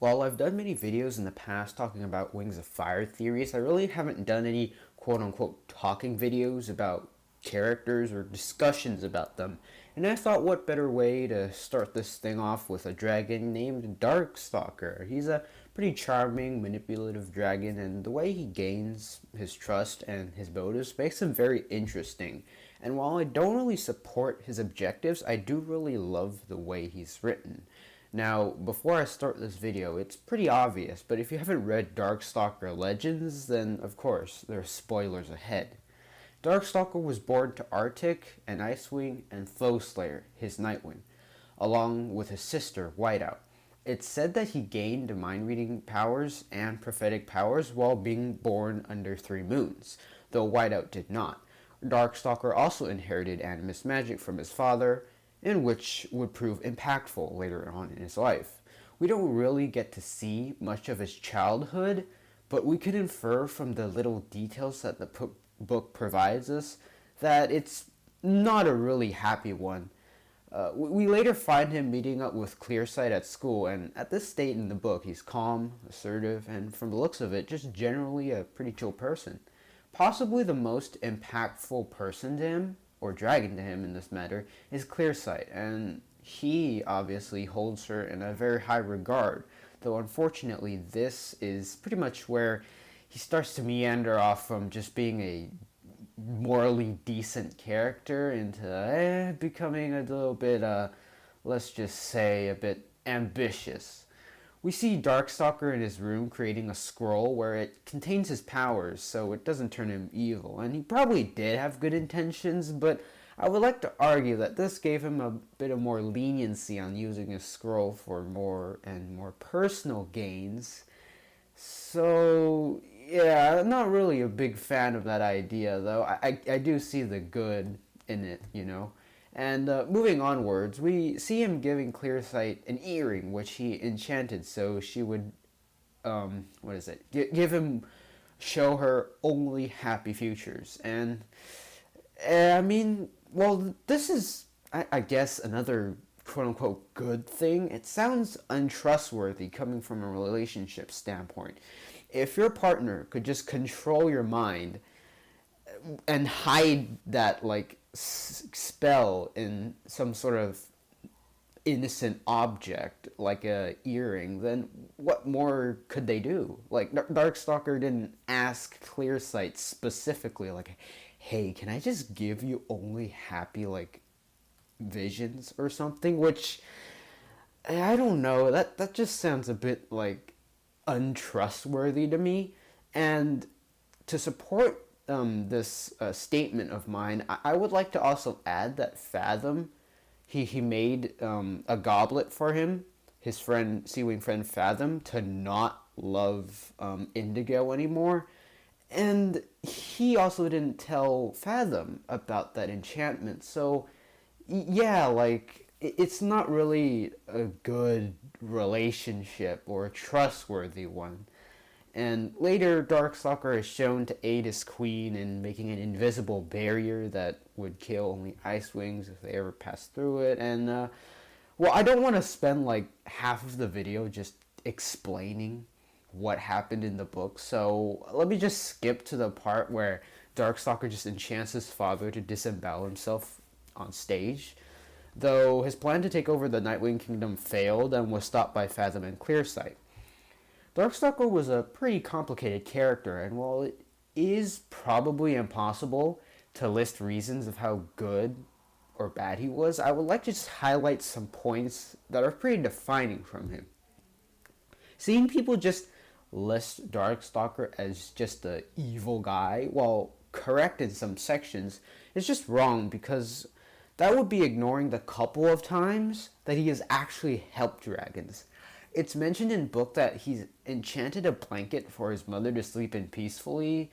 While I've done many videos in the past talking about Wings of Fire theories, I really haven't done any quote-unquote talking videos about characters or discussions about them. And I thought, what better way to start this thing off with a dragon named Darkstalker. He's a pretty charming, manipulative dragon, and the way he gains his trust and his motives makes him very interesting. And while I don't really support his objectives, I do really love the way he's written. Now, before I start this video, it's pretty obvious, but if you haven't read Darkstalker Legends, then of course, there are spoilers ahead. Darkstalker was born to Arctic and Icewing and Flowslayer, his Nightwing, along with his sister, Whiteout. It's said that he gained mind-reading powers and prophetic powers while being born under 3 moons, though Whiteout did not. Darkstalker also inherited animist magic from his father, and which would prove impactful later on in his life. We don't really get to see much of his childhood, but we could infer from the little details that the book provides us that it's not a really happy one. We later find him meeting up with Clearsight at school, and at this state in the book, he's calm, assertive, and from the looks of it, just generally a pretty chill person. Possibly the most impactful person to him, or dragon to him in this matter, is Clearsight, and he obviously holds her in a very high regard, though unfortunately this is pretty much where he starts to meander off from just being a morally decent character into becoming a little bit, let's just say, a bit ambitious. We see Darkstalker in his room creating a scroll where it contains his powers, so it doesn't turn him evil. And he probably did have good intentions, but I would like to argue that this gave him a bit of more leniency on using his scroll for more and more personal gains. So, yeah, I'm not really a big fan of that idea, though. I do see the good in it, you know. And moving onwards, we see him giving Clearsight an earring, which he enchanted so she would, show her only happy futures. And, I mean, well, this is, I guess, another quote-unquote good thing. It sounds untrustworthy coming from a relationship standpoint. If your partner could just control your mind and hide that, like, spell in some sort of innocent object like a earring, then what more could they do? Like, Darkstalker didn't ask Clearsight specifically, like, hey, can I just give you only happy, like, visions or something? Which, I don't know, that just sounds a bit, like, untrustworthy to me. And to support this statement of mine, I would like to also add that Fathom, he made a goblet for him, his friend, Seawing friend Fathom, to not love Indigo anymore. And he also didn't tell Fathom about that enchantment. So, yeah, like, it's not really a good relationship or a trustworthy one. And later, Darkstalker is shown to aid his queen in making an invisible barrier that would kill only Icewings if they ever passed through it. And, well, I don't want to spend, like, half of the video just explaining what happened in the book, so let me just skip to the part where Darkstalker just enchants his father to disembowel himself on stage. Though his plan to take over the Nightwing Kingdom failed and was stopped by Fathom and Clearsight. Darkstalker was a pretty complicated character, and while it is probably impossible to list reasons of how good or bad he was, I would like to just highlight some points that are pretty defining from him. Seeing people just list Darkstalker as just an evil guy, while correct in some sections, is just wrong, because that would be ignoring the couple of times that he has actually helped dragons. It's mentioned in book that he's enchanted a blanket for his mother to sleep in peacefully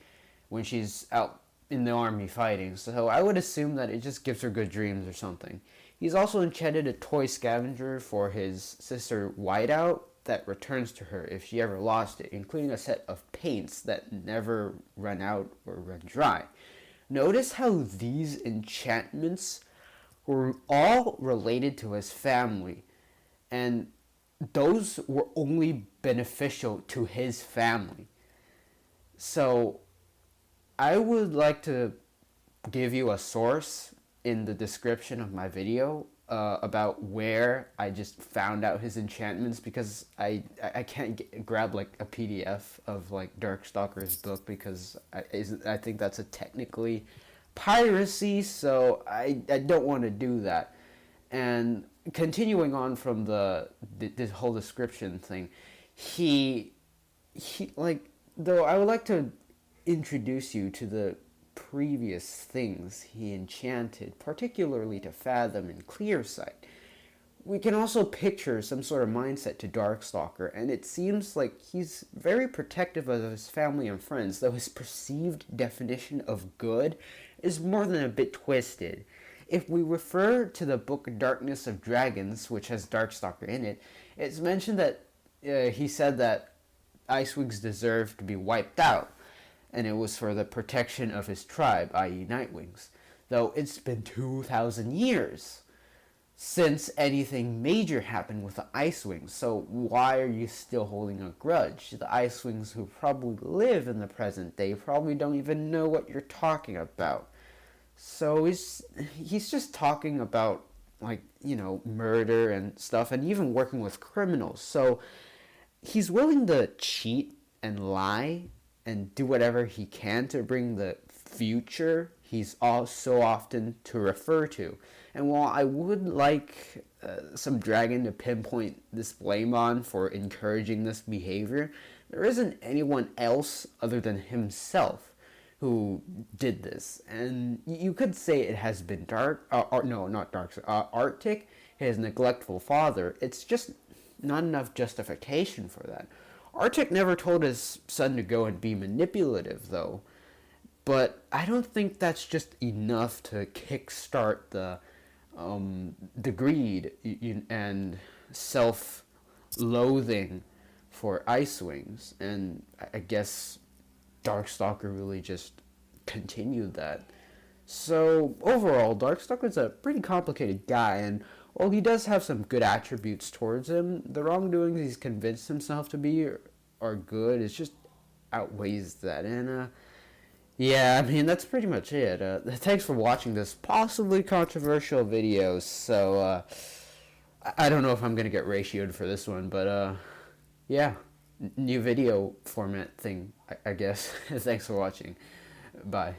when she's out in the army fighting, so I would assume that it just gives her good dreams or something. He's also enchanted a toy scavenger for his sister Whiteout that returns to her if she ever lost it, including a set of paints that never run out or run dry. Notice how these enchantments were all related to his family, and those were only beneficial to his family. So I would like to give you a source in the description of my video about where I just found out his enchantments, because I can't grab like a PDF of like Darkstalker's book, because I think that's a technically piracy, so I don't want to do that. And continuing on from this whole description thing, he like, though I would like to introduce you to the previous things he enchanted, particularly to Fathom and Clearsight. We can also picture some sort of mindset to Darkstalker, and it seems like he's very protective of his family and friends, though his perceived definition of good is more than a bit twisted. If we refer to the book Darkness of Dragons, which has Darkstalker in it, it's mentioned that he said that Icewings deserved to be wiped out, and it was for the protection of his tribe, i.e. Nightwings, though it's been 2,000 years since anything major happened with the Icewings, so why are you still holding a grudge? The Icewings who probably live in the present day probably don't even know what you're talking about. So he's just talking about, like, you know, murder and stuff, and even working with criminals. So he's willing to cheat and lie and do whatever he can to bring the future he's all so often to refer to. And while I would like some dragon to pinpoint this blame on for encouraging this behavior, there isn't anyone else other than himself who did this. And you could say it has been Arctic, his neglectful father. It's just not enough justification for that. Arctic never told his son to go and be manipulative, though. But I don't think that's just enough to kickstart the greed and self-loathing for Icewings. And I guess Darkstalker really just continued that. So overall, Darkstalker's a pretty complicated guy, and while he does have some good attributes towards him, the wrongdoings he's convinced himself to be are good. It just outweighs that. And yeah, I mean, that's pretty much it. Thanks for watching this possibly controversial video. So I don't know if I'm gonna get ratioed for this one, but yeah, new video format thing, I guess. Thanks for watching. Bye.